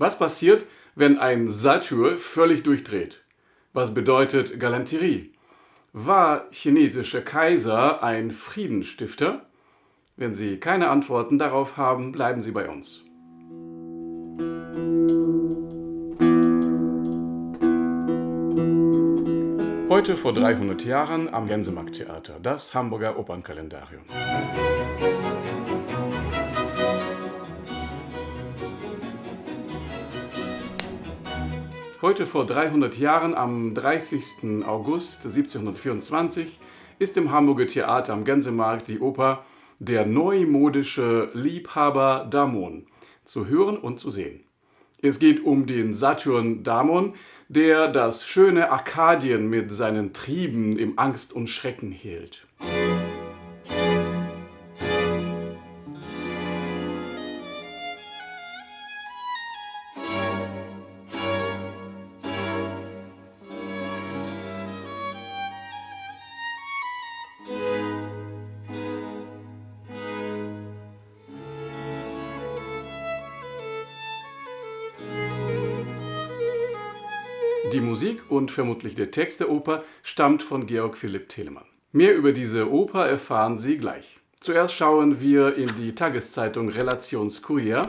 Was passiert, wenn ein Satyr völlig durchdreht? Was bedeutet Galanterie? War chinesische Kaiser ein Friedensstifter? Wenn Sie keine Antworten darauf haben, bleiben Sie bei uns. Heute vor 300 Jahren am Gänsemarkttheater, das Hamburger Opernkalendarium. Heute vor 300 Jahren, am 30. August 1724, ist im Hamburger Theater am Gänsemarkt die Oper Der neumodische Liebhaber Damon zu hören und zu sehen. Es geht um den Satyren Damon, der das schöne Arkadien mit seinen Trieben im Angst und Schrecken hielt. Die Musik und vermutlich der Text der Oper stammt von Georg Philipp Telemann. Mehr über diese Oper erfahren Sie gleich. Zuerst schauen wir in die Tageszeitung Relations-Kurier,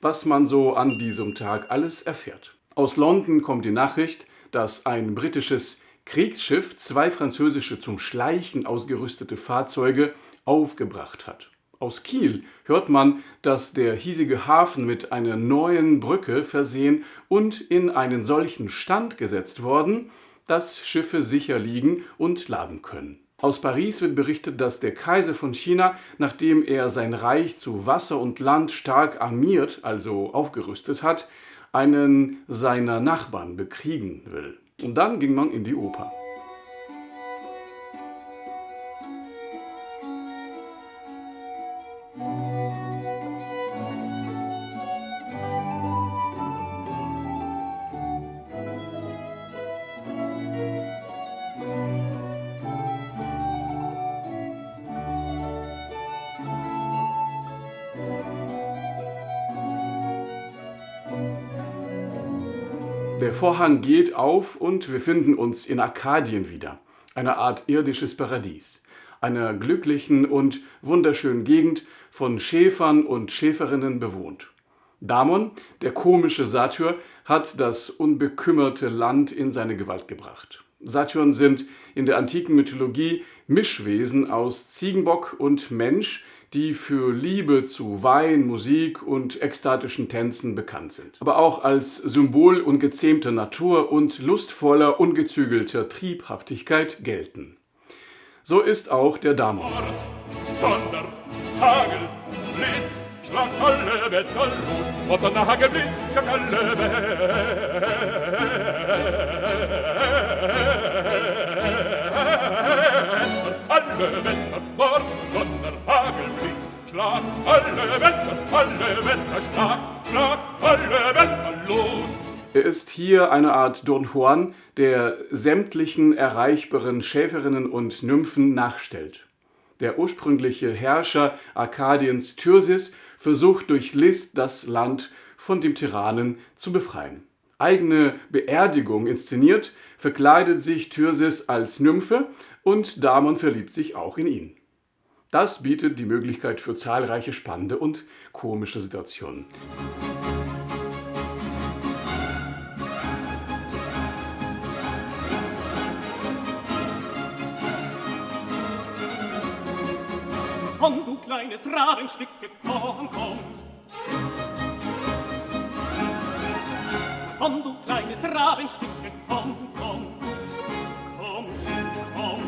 was man so an diesem Tag alles erfährt. Aus London kommt die Nachricht, dass ein britisches Kriegsschiff 2 französische zum Schleichen ausgerüstete Fahrzeuge aufgebracht hat. Aus Kiel hört man, dass der hiesige Hafen mit einer neuen Brücke versehen und in einen solchen Stand gesetzt worden, dass Schiffe sicher liegen und laden können. Aus Paris wird berichtet, dass der Kaiser von China, nachdem er sein Reich zu Wasser und Land stark armiert, also aufgerüstet hat, einen seiner Nachbarn bekriegen will. Und dann ging man in die Oper. Der Vorhang geht auf und wir finden uns in Arkadien wieder, einer Art irdisches Paradies, einer glücklichen und wunderschönen Gegend, von Schäfern und Schäferinnen bewohnt. Damon, der komische Satyr, hat das unbekümmerte Land in seine Gewalt gebracht. Satyren sind in der antiken Mythologie Mischwesen aus Ziegenbock und Mensch, die für Liebe zu Wein, Musik und ekstatischen Tänzen bekannt sind. Aber auch als Symbol ungezähmter Natur und lustvoller, ungezügelter Triebhaftigkeit gelten. So ist auch der Damon. Donner, Hagel, Blitz, schlag alle Wetter los, und Donner, Hagel, Blitz, schlag alle Wetter. Alle Wetter, Mord, Donner, Hagel, Blitz, schlag alle Wetter, schlag alle Wetter los. Er ist hier eine Art Don Juan, der sämtlichen erreichbaren Schäferinnen und Nymphen nachstellt. Der ursprüngliche Herrscher Arkadiens Thyrsis versucht durch List das Land von dem Tyrannen zu befreien. Eigene Beerdigung inszeniert, verkleidet sich Thyrsis als Nymphe und Damon verliebt sich auch in ihn. Das bietet die Möglichkeit für zahlreiche spannende und komische Situationen. Komm, du kleines Rabenstücke, komm, komm. Komm, du kleines Rabenstücke, komm, komm. Komm, komm,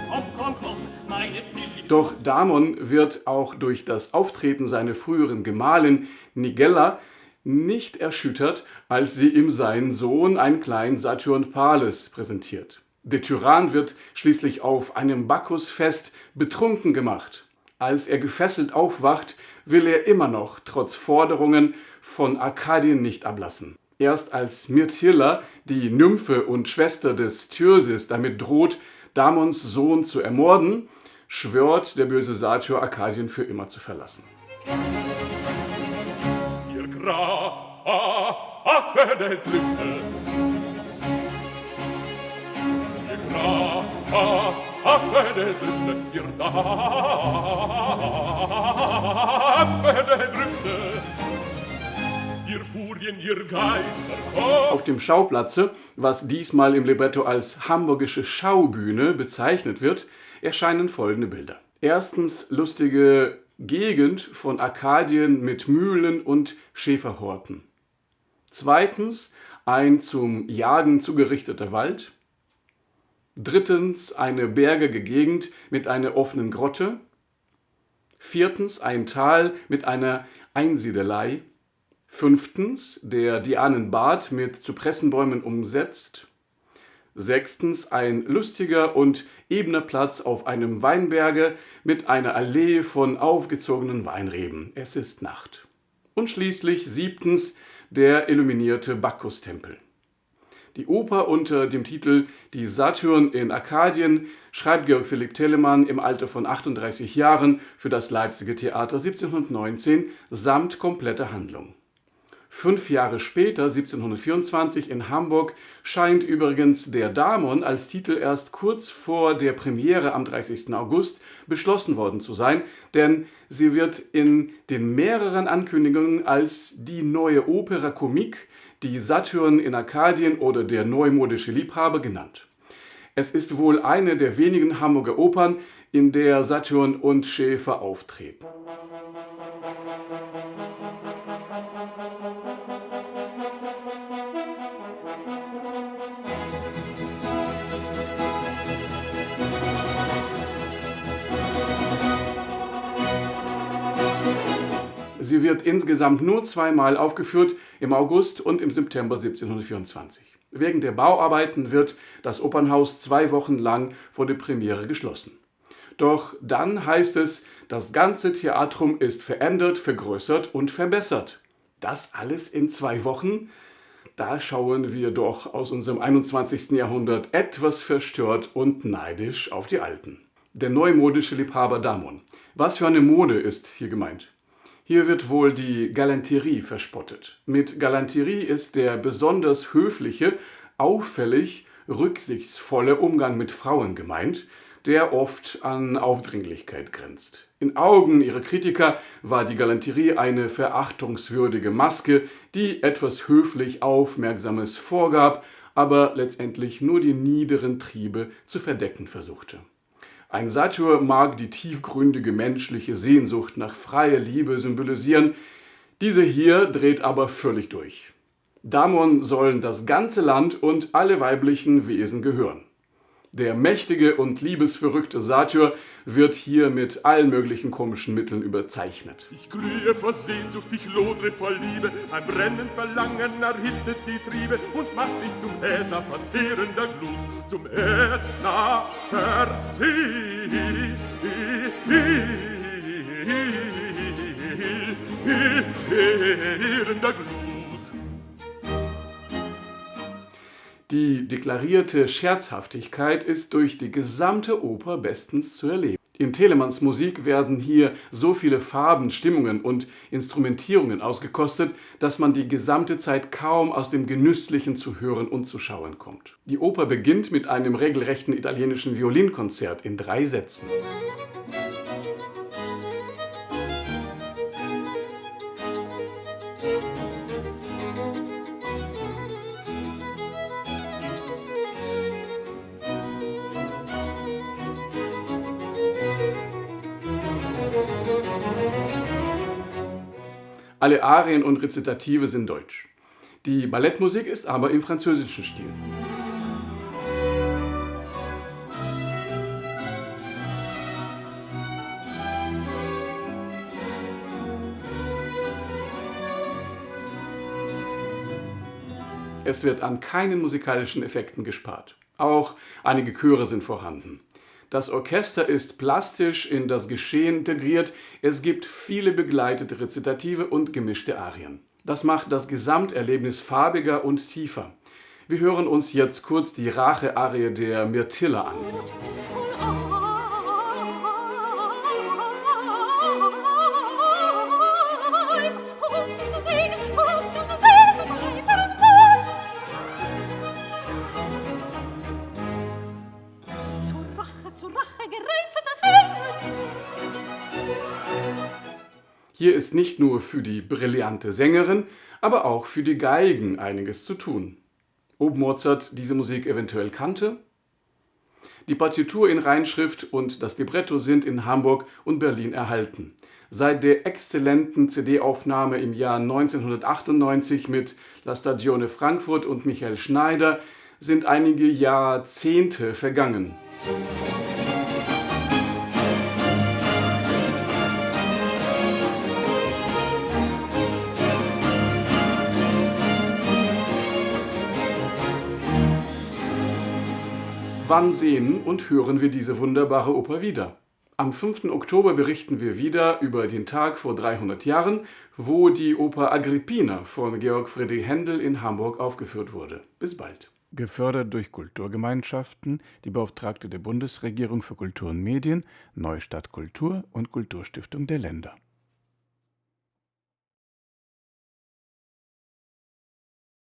komm, komm, komm, meine Liebe. Doch Damon wird auch durch das Auftreten seiner früheren Gemahlin Nigella nicht erschüttert, als sie ihm seinen Sohn, einen kleinen Satyren Pales, präsentiert. Der Tyrann wird schließlich auf einem Bacchusfest betrunken gemacht. Als er gefesselt aufwacht, will er immer noch, trotz Forderungen von Arkadien, nicht ablassen. Erst als Myrtilla, die Nymphe und Schwester des Thyrsis, damit droht, Damons Sohn zu ermorden, schwört der böse Satyr, Arkadien für immer zu verlassen. Ihr Grab der Trüfte. Ihr Graf, der Trüfte, ihr Dampfe der Trüfte, ihr Furien, ihr Geister, Auf dem Schauplatze, was diesmal im Libretto als hamburgische Schaubühne bezeichnet wird, erscheinen folgende Bilder. Erstens lustige Gegend von Arkadien mit Mühlen und Schäferhorten. Zweitens ein zum Jagen zugerichteter Wald. Drittens eine bergige Gegend mit einer offenen Grotte. Viertens ein Tal mit einer Einsiedelei. Fünftens der Dianenbad mit Zypressenbäumen umsetzt. Sechstens ein lustiger und ebener Platz auf einem Weinberge mit einer Allee von aufgezogenen Weinreben. Es ist Nacht. Und schließlich siebtens der illuminierte Bacchus-Tempel. Die Oper unter dem Titel Die Satyren in Arkadien schreibt Georg Philipp Telemann im Alter von 38 Jahren für das Leipziger Theater 1719 samt kompletter Handlung. 5 Jahre später, 1724 in Hamburg, scheint übrigens der Damon als Titel erst kurz vor der Premiere am 30. August beschlossen worden zu sein, denn sie wird in den mehreren Ankündigungen als die neue Opera Comique, die Satyren in Arkadien oder der neumodische Liebhaber genannt. Es ist wohl eine der wenigen Hamburger Opern, in der Satyren und Schäfer auftreten. Sie wird insgesamt nur zweimal aufgeführt, im August und im September 1724. Wegen der Bauarbeiten wird das Opernhaus 2 Wochen lang vor der Premiere geschlossen. Doch dann heißt es, das ganze Theatrum ist verändert, vergrößert und verbessert. Das alles in 2 Wochen? Da schauen wir doch aus unserem 21. Jahrhundert etwas verstört und neidisch auf die Alten. Der neumodische Liebhaber Damon. Was für eine Mode ist hier gemeint? Hier wird wohl die Galanterie verspottet. Mit Galanterie ist der besonders höfliche, auffällig rücksichtsvolle Umgang mit Frauen gemeint, der oft an Aufdringlichkeit grenzt. In Augen ihrer Kritiker war die Galanterie eine verachtungswürdige Maske, die etwas höflich Aufmerksames vorgab, aber letztendlich nur die niederen Triebe zu verdecken versuchte. Ein Satyr mag die tiefgründige menschliche Sehnsucht nach freier Liebe symbolisieren, diese hier dreht aber völlig durch. Damon sollen das ganze Land und alle weiblichen Wesen gehören. Der mächtige und liebesverrückte Satyr wird hier mit allen möglichen komischen Mitteln überzeichnet. Ich glühe vor Sehnsucht, ich lodre vor Liebe, ein brennend Verlangen erhitzet die Triebe und macht mich zum Äther verzehrender Glut, zum Äther verzehrender Glut. Die deklarierte Scherzhaftigkeit ist durch die gesamte Oper bestens zu erleben. In Telemanns Musik werden hier so viele Farben, Stimmungen und Instrumentierungen ausgekostet, dass man die gesamte Zeit kaum aus dem Genüsslichen zu hören und zu schauen kommt. Die Oper beginnt mit einem regelrechten italienischen Violinkonzert in 3 Sätzen. Alle Arien und Rezitative sind deutsch. Die Ballettmusik ist aber im französischen Stil. Es wird an keinen musikalischen Effekten gespart. Auch einige Chöre sind vorhanden. Das Orchester ist plastisch in das Geschehen integriert. Es gibt viele begleitete Rezitative und gemischte Arien. Das macht das Gesamterlebnis farbiger und tiefer. Wir hören uns jetzt kurz die Rache-Arie der Myrtilla an. Hier ist nicht nur für die brillante Sängerin, aber auch für die Geigen einiges zu tun. Ob Mozart diese Musik eventuell kannte? Die Partitur in Reinschrift und das Libretto sind in Hamburg und Berlin erhalten. Seit der exzellenten CD-Aufnahme im Jahr 1998 mit La Stagione Frankfurt und Michael Schneider sind einige Jahrzehnte vergangen. Wann sehen und hören wir diese wunderbare Oper wieder? Am 5. Oktober berichten wir wieder über den Tag vor 300 Jahren, wo die Oper Agrippina von Georg Friedrich Händel in Hamburg aufgeführt wurde. Bis bald. Gefördert durch Kulturgemeinschaften, die Beauftragte der Bundesregierung für Kultur und Medien, Neustadt Kultur und Kulturstiftung der Länder.